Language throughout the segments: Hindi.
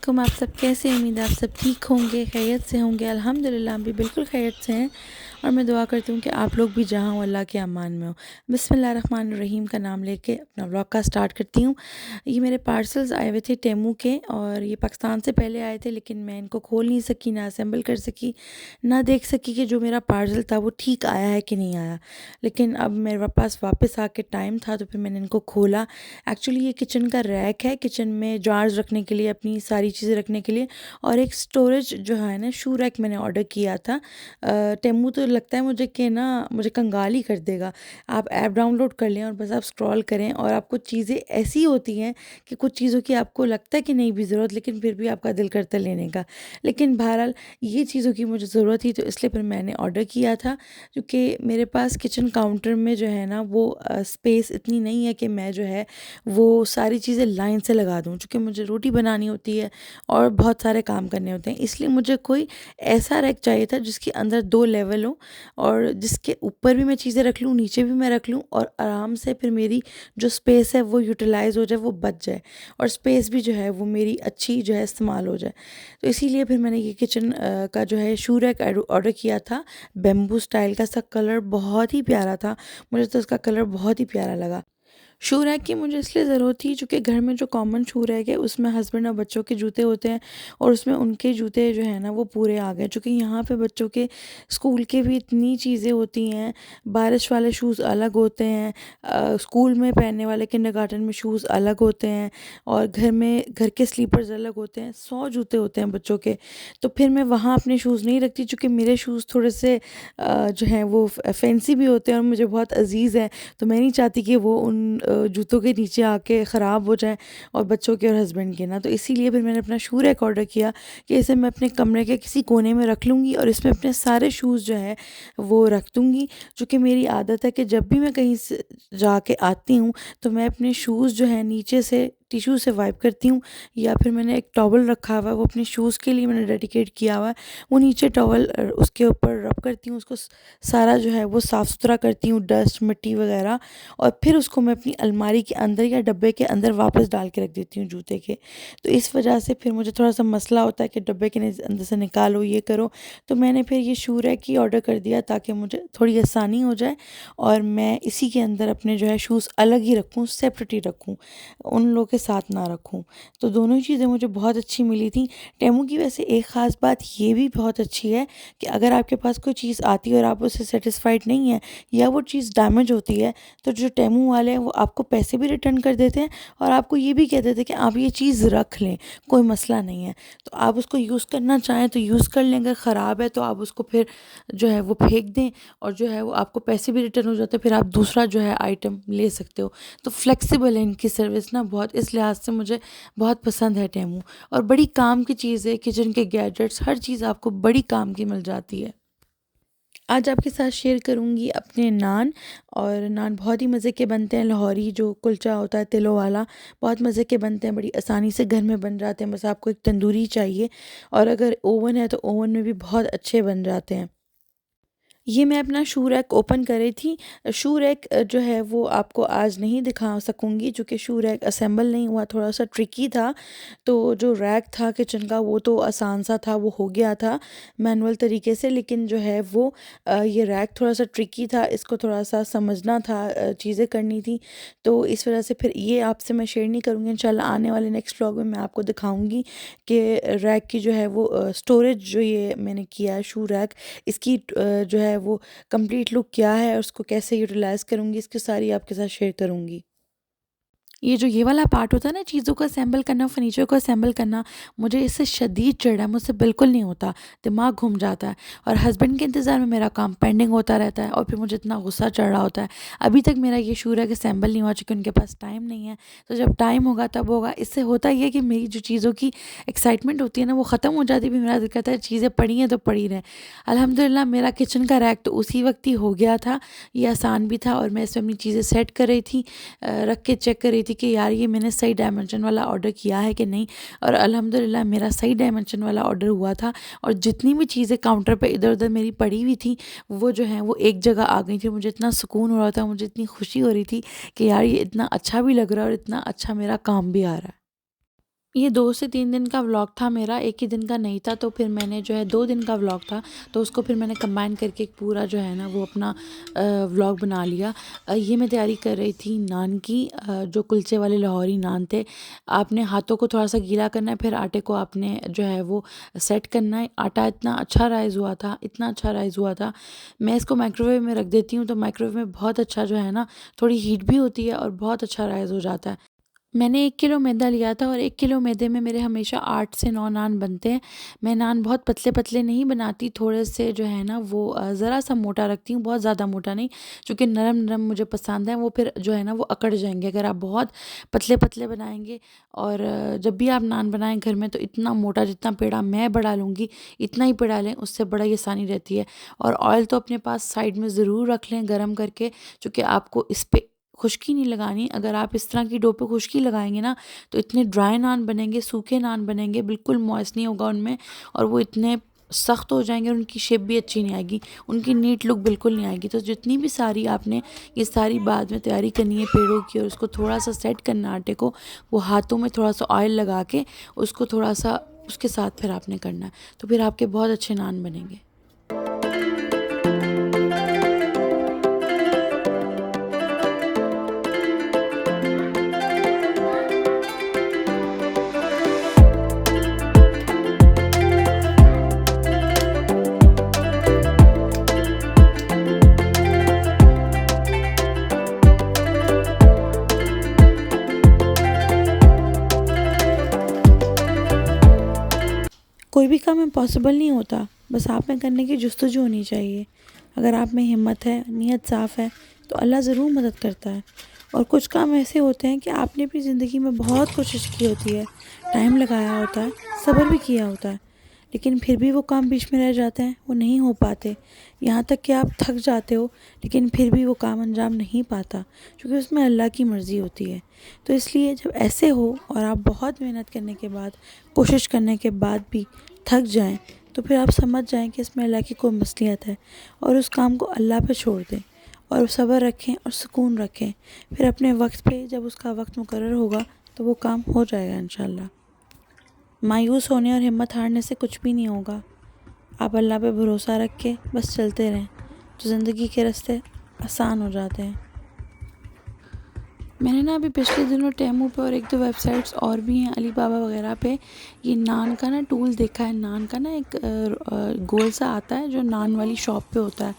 वालेकुम। आप सब कैसे हैं? उम्मीद है आप सब ठीक होंगे, खैरियत से होंगे। अल्हम्दुलिल्लाह हम भी बिल्कुल खैरियत से हैं और मैं दुआ करती हूँ कि आप लोग भी जहाँ हो अल्लाह के अमान में हो। बिस्मिल्लाहिर्रहमानिर्रहीम का नाम लेके अपना व्लॉग का स्टार्ट करती हूँ। ये मेरे पार्सल्स आए हुए थे टेमू के और ये पाकिस्तान से पहले आए थे, लेकिन मैं इनको खोल नहीं सकी, ना असेंबल कर सकी, ना देख सकी कि जो मेरा पार्सल था वो ठीक आया है कि नहीं आया। लेकिन अब मेरे पास वापस आके टाइम था तो फिर मैंने इनको खोला। एक्चुअली ये किचन का रैक है, किचन में जार्स रखने के लिए, अपनी सारी चीज़ें रखने के लिए, और एक स्टोरेज जो है ना, शू रैक मैंने ऑर्डर किया था। टेमू तो लगता है मुझे कि ना मुझे कंगाल ही कर देगा। आप ऐप डाउनलोड कर लें और बस आप स्क्रॉल करें और आपको चीज़ें ऐसी होती हैं कि कुछ चीज़ों की आपको लगता है कि नहीं भी ज़रूरत, लेकिन फिर भी आपका दिल करता है लेने का। लेकिन बहरहाल ये चीज़ों की मुझे ज़रूरत थी तो इसलिए फिर मैंने ऑर्डर किया था, क्योंकि मेरे पास किचन काउंटर में जो है ना वो स्पेस इतनी नहीं है कि मैं जो है वो सारी चीज़ें लाइन से लगा दूँ, चूँकि मुझे रोटी बनानी होती है और बहुत सारे काम करने होते हैं। इसलिए मुझे कोई ऐसा रैक चाहिए था जिसके अंदर 2 लेवल हो और जिसके ऊपर भी मैं चीज़ें रख लूँ, नीचे भी मैं रख लूँ और आराम से फिर मेरी जो स्पेस है वो यूटिलाइज़ हो जाए, वो बच जाए और स्पेस भी जो है वो मेरी अच्छी जो है इस्तेमाल हो जाए। तो इसीलिए फिर मैंने ये किचन का जो है शू रैक ऑर्डर किया था, बैम्बू स्टाइल का। इसका कलर बहुत ही प्यारा था, मुझे तो इसका कलर बहुत ही प्यारा लगा। शू रैक की मुझे इसलिए ज़रूरत थी चूँकि घर में जो कॉमन शू रैक है उसमें हस्बैंड और बच्चों के जूते होते हैं और उसमें उनके जूते जो है ना वो पूरे आ गए। चूँकि यहाँ पे बच्चों के स्कूल के भी इतनी चीज़ें होती हैं, बारिश वाले शूज़ अलग होते हैं, स्कूल में पहनने वाले किंडरगार्टन में शूज़ अलग होते हैं और घर में घर के स्लीपर्स अलग होते हैं, 100 जूते होते हैं बच्चों के। तो फिर मैं वहाँ अपने शूज़ नहीं रखती, चूँकि मेरे शूज़ थोड़े से जो हैं वो फैंसी भी होते हैं और मुझे बहुत अज़ीज़ हैं। तो मैं नहीं चाहती कि वो उन जूतों के नीचे आके ख़राब हो जाएँ और बच्चों के और हस्बैंड के ना। तो इसीलिए फिर मैंने अपना शू रैक ऑर्डर किया कि इसे मैं अपने कमरे के किसी कोने में रख लूँगी और इसमें अपने सारे शूज़ जो है वो रख दूँगी। चूँकि मेरी आदत है कि जब भी मैं कहीं से जाके आती हूँ तो मैं अपने शूज़ जो है नीचे से टिश्यू से वाइप करती हूँ, या फिर मैंने एक टॉवल रखा हुआ है, वो अपने शूज़ के लिए मैंने डेडिकेट किया हुआ है। वो नीचे टॉवल उसके ऊपर रब करती हूँ, उसको सारा जो है वो साफ़ सुथरा करती हूँ, डस्ट मिट्टी वगैरह, और फिर उसको मैं अपनी अलमारी के अंदर या डब्बे के अंदर वापस डाल के रख देती हूँ जूते के। तो इस वजह से फिर मुझे थोड़ा-सा मसला होता है कि डब्बे के अंदर से निकालो, ये करो। तो मैंने फिर ये शू रैक ही ऑर्डर कर दिया ताकि मुझे थोड़ी आसानी हो जाए और मैं इसी के अंदर अपने जो है शूज़ अलग ही रखूँ, सेपरेट ही रखूँ, उन लोगों के साथ ना रखूँ। तो दोनों ही चीज़ें मुझे बहुत अच्छी मिली थी। टेमू की वैसे एक ख़ास बात ये भी बहुत अच्छी है कि अगर आपके पास कोई चीज़ आती है और आप उससे सैटिस्फाइड नहीं हैं या वो चीज़ डैमेज होती है, तो जो टेमू वाले हैं वो आपको पैसे भी रिटर्न कर देते हैं और आपको ये भी कह देते हैं कि आप ये चीज़ रख लें, कोई मसला नहीं है। तो आप उसको यूज़ करना चाहें तो यूज़ कर लें, अगर ख़राब है तो आप उसको फिर जो है वो फेंक दें और जो है वो आपको पैसे भी रिटर्न हो जाते हैं, फिर आप दूसरा जो है आइटम ले सकते हो। तो फ्लेक्सिबल है इनकी सर्विस ना बहुत, इस लिहाज से मुझे बहुत पसंद है टेमू। और बड़ी काम की चीज़ है, किचन के गैजेट्स हर चीज़ आपको बड़ी काम की मिल जाती है। आज आपके साथ शेयर करूंगी अपने नान। और नान बहुत ही मज़े के बनते हैं, लाहौरी जो कुलचा होता है तिलों वाला, बहुत मज़े के बनते हैं, बड़ी आसानी से घर में बन जाते हैं, बस आपको एक तंदूरी चाहिए और अगर ओवन है तो ओवन में भी बहुत अच्छे बन जाते हैं। ये मैं अपना शू रैक ओपन कर रही थी। शू रैक जो है वो आपको आज नहीं दिखा सकूँगी चूँकि शू रैक असेंबल नहीं हुआ, थोड़ा-सा ट्रिकी था। तो जो रैक था किचन का वो तो आसान सा था, वो हो गया था मैनुअल तरीके से, लेकिन जो है वो ये रैक थोड़ा-सा ट्रिकी था, इसको थोड़ा-सा समझना था, चीज़ें करनी थी। तो इस वजह से फिर ये आपसे मैं शेयर नहीं करूँगी, इंशाल्लाह आने वाले नेक्स्ट व्लॉग में मैं आपको दिखाऊँगी कि रैक की जो है वो स्टोरेज जो ये मैंने किया है शू रैक, इसकी जो है वो कंप्लीट लुक क्या है और उसको कैसे यूटिलाइज़ करूँगी, इसकी सारी आपके साथ शेयर करूँगी। ये जो ये वाला पार्ट होता है ना, चीज़ों को असेंबल करना, फर्नीचर को असेंबल करना, मुझे इससे शदीद चिढ़ है, मुझसे बिल्कुल नहीं होता, दिमाग घूम जाता है और हस्बैंड के इंतज़ार में मेरा काम पेंडिंग होता रहता है और फिर मुझे इतना गुस्सा चढ़ रहा होता है। अभी तक मेरा ये शूर है कि असेंबल नहीं हुआ चूँकि उनके पास टाइम नहीं है, तो जब टाइम होगा तब होगा। इससे होता ये है कि मेरी जो चीज़ों की एक्साइटमेंट होती है ना वो ख़त्म हो जाती है, फिर मेरा दिल करता है चीज़ें पड़ी हैं तो पड़ी रहें। अल्हम्दुलिल्लाह मेरा किचन का रैक तो उसी वक़्त ही हो गया था, ये आसान भी था और मैं इसमें अपनी चीज़ें सेट कर रही थी, रख के चेक कर रही थी कि यार ये मैंने सही डायमेंशन वाला ऑर्डर किया है कि नहीं, और अल्हम्दुलिल्लाह मेरा सही डायमेंशन वाला ऑर्डर हुआ था और जितनी भी चीज़ें काउंटर पे इधर-उधर मेरी पड़ी हुई थी वो जो हैं वो एक जगह आ गई थी। मुझे इतना सुकून हो रहा था, मुझे इतनी खुशी हो रही थी कि यार ये इतना अच्छा भी लग रहा है और इतना अच्छा मेरा काम भी आ रहा है। ये 2 से 3 दिन का व्लॉग था मेरा, 1 ही दिन का नहीं था। तो फिर मैंने जो है 2 दिन का व्लॉग था, तो उसको फिर मैंने कंबाइन करके एक पूरा जो है ना वो अपना व्लॉग बना लिया। ये मैं तैयारी कर रही थी नान की, जो कुलचे वाले लाहौरी नान थे। आपने हाथों को थोड़ा-सा गीला करना है, फिर आटे को आपने जो है वो सेट करना है। आटा इतना अच्छा राइज़ हुआ था, इतना अच्छा राइज़ हुआ था। मैं इसको माइक्रोवेव में रख देती हूँ, तो माइक्रोवेव में बहुत अच्छा जो है ना, थोड़ी हीट भी होती है और बहुत अच्छा राइज़ हो जाता है। मैंने 1 किलो मैदा लिया था और 1 किलो मैदे में मेरे हमेशा 8 से 9 नान बनते हैं। मैं नान बहुत पतले-पतले नहीं बनाती, थोड़े से जो है ना वो ज़रा-सा मोटा रखती हूँ, बहुत ज़्यादा मोटा नहीं, क्योंकि नरम-नरम मुझे पसंद है, वो फिर जो है ना वो अकड़ जाएँगे अगर आप बहुत पतले-पतले बनाएँगे। और जब भी आप नान बनाएँ घर में तो इतना मोटा, जितना पेड़ा मैं बढ़ा लूँगी, इतना ही पेड़ा लें, उससे बड़ा आसानी रहती है। और ऑयल तो अपने पास साइड में ज़रूर रख लें गरम करके, चूँकि आपको इस पे खुश्की नहीं लगानी। अगर आप इस तरह की डो पे खुश्की लगाएँगे ना, तो इतने ड्राई नान बनेंगे, सूखे नान बनेंगे, बिल्कुल मॉइस्ट नहीं होगा उनमें, और वो इतने सख्त हो जाएँगे और उनकी शेप भी अच्छी नहीं आएगी, उनकी नीट लुक बिल्कुल नहीं आएगी। तो जितनी भी सारी आपने ये सारी बाद में तैयारी करनी है पेड़ों की, और उसको थोड़ा-सा सेट करना है आटे को, वो हाथों में थोड़ा-सा ऑयल लगा के उसको थोड़ा-सा उसके साथ फिर आपने करना है, तो फिर आपके बहुत अच्छे नान बनेंगे। कोई भी काम इम्पॉसिबल नहीं होता, बस आप में करने की जुस्तजू होनी चाहिए। अगर आप में हिम्मत है, नीयत साफ़ है, तो अल्लाह ज़रूर मदद करता है। और कुछ काम ऐसे होते हैं कि आपने अपनी ज़िंदगी में बहुत कोशिश की होती है, टाइम लगाया होता है, सब्र भी किया होता है, लेकिन फिर भी वो काम बीच में रह जाते हैं, वो नहीं हो पाते। यहाँ तक कि आप थक जाते हो, लेकिन फिर भी वो काम अंजाम नहीं पाता, क्योंकि उसमें अल्लाह की मर्ज़ी होती है। तो इसलिए जब ऐसे हो और आप बहुत मेहनत करने के बाद, कोशिश करने के बाद भी थक जाएं, तो फिर आप समझ जाएं कि इसमें अल्लाह की कोई मसलियत है, और उस काम को अल्लाह पे छोड़ दें और सब्र रखें और सुकून रखें। फिर अपने वक्त पे जब उसका वक्त मुकर्रर होगा, तो वो काम हो जाएगा इंशाल्लाह। मायूस होने और हिम्मत हारने से कुछ भी नहीं होगा। आप अल्लाह पे भरोसा रख के बस चलते रहें, तो ज़िंदगी के रास्ते आसान हो जाते हैं। मैंने ना अभी पिछले दिनों टेमू पे और 1-2 वेबसाइट्स और भी हैं अलीबाबा वगैरह पे, ये नान का ना टूल देखा है। नान का ना एक गोल सा आता है जो नान वाली शॉप पे होता है,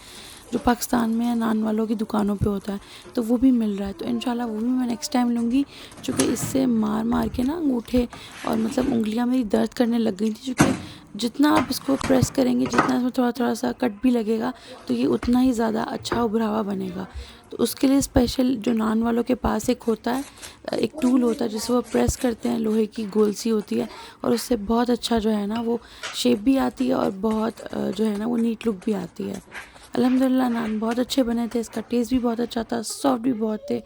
जो पाकिस्तान में या नान वालों की दुकानों पे होता है, तो वो भी मिल रहा है। तो इंशाल्लाह वो भी मैं नेक्स्ट टाइम लूँगी, क्योंकि इससे मार मार के ना अंगूठे और मतलब उंगलियां मेरी दर्द करने लग गई थी। क्योंकि जितना आप इसको प्रेस करेंगे, जितना इसमें थोड़ा थोड़ा सा कट भी लगेगा, तो ये उतना ही ज़्यादा अच्छा उभरावा बनेगा। तो उसके लिए स्पेशल जो नान वालों के पास एक होता है, एक टूल होता है जिससे वो प्रेस करते हैं, लोहे की गोल सी होती है, और उससे बहुत अच्छा जो है ना वो शेप भी आती है और बहुत जो है ना वो नीट लुक भी आती है। अल्हम्दुलिल्लाह नान बहुत अच्छे बने थे, इसका टेस्ट भी बहुत अच्छा था, सॉफ्ट भी बहुत थे,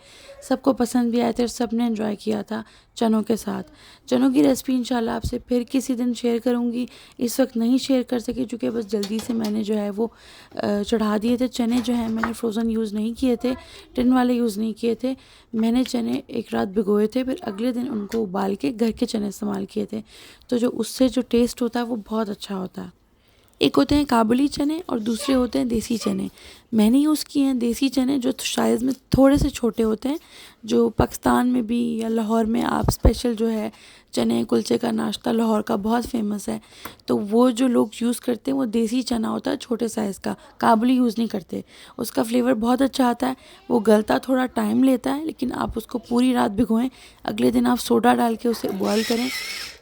सबको पसंद भी आए थे और सब ने एंजॉय किया था चनों के साथ। चनों की रेसिपी इंशाल्लाह आपसे फिर किसी दिन शेयर करूँगी, इस वक्त नहीं शेयर कर सकी क्योंकि बस जल्दी से मैंने जो है वो चढ़ा दिए थे। चने जो हैं मैंने फ्रोज़न यूज़ नहीं किए थे, टिन वाले यूज़ नहीं किए थे। मैंने चने एक रात भिगोए थे, फिर अगले दिन उनको उबाल के घर के चने इस्तेमाल किए थे, तो जो उससे जो टेस्ट होता है वो बहुत अच्छा होता है। एक होते हैं काबुली चने और दूसरे होते हैं देसी चने। मैंने यूज़ किए हैं देसी चने, जो साइज़ में थोड़े से छोटे होते हैं, जो पाकिस्तान में भी या लाहौर में आप स्पेशल जो है चने कुलचे का नाश्ता लाहौर का बहुत फेमस है, तो वो जो लोग यूज़ करते हैं वो देसी चना होता है छोटे साइज़ का, काबुली यूज़ नहीं करते। उसका फ्लेवर बहुत अच्छा आता है, वो गलता थोड़ा टाइम लेता है, लेकिन आप उसको पूरी रात भिगोएं, अगले दिन आप सोडा डाल के उसे बॉयल करें,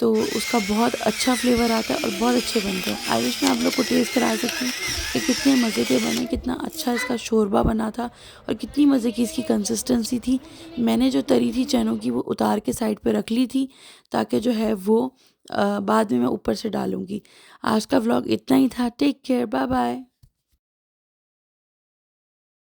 तो उसका बहुत अच्छा फ्लेवर आता है और बहुत अच्छे बनते हैं। आई विश मैं आप लोग को टेस्ट करा सकती हूँ कि कितने मज़े के बने, कितना अच्छा इसका शोरबा बना था और कितनी मज़े की इसकी कंसिस्टेंसी थी। मैंने जो तरी थी चनों की वो उतार के साइड पे रख ली थी, ताकि जो है वो बाद में मैं ऊपर से डालूँगी। आज का व्लॉग इतना ही था। Take care, bye bye.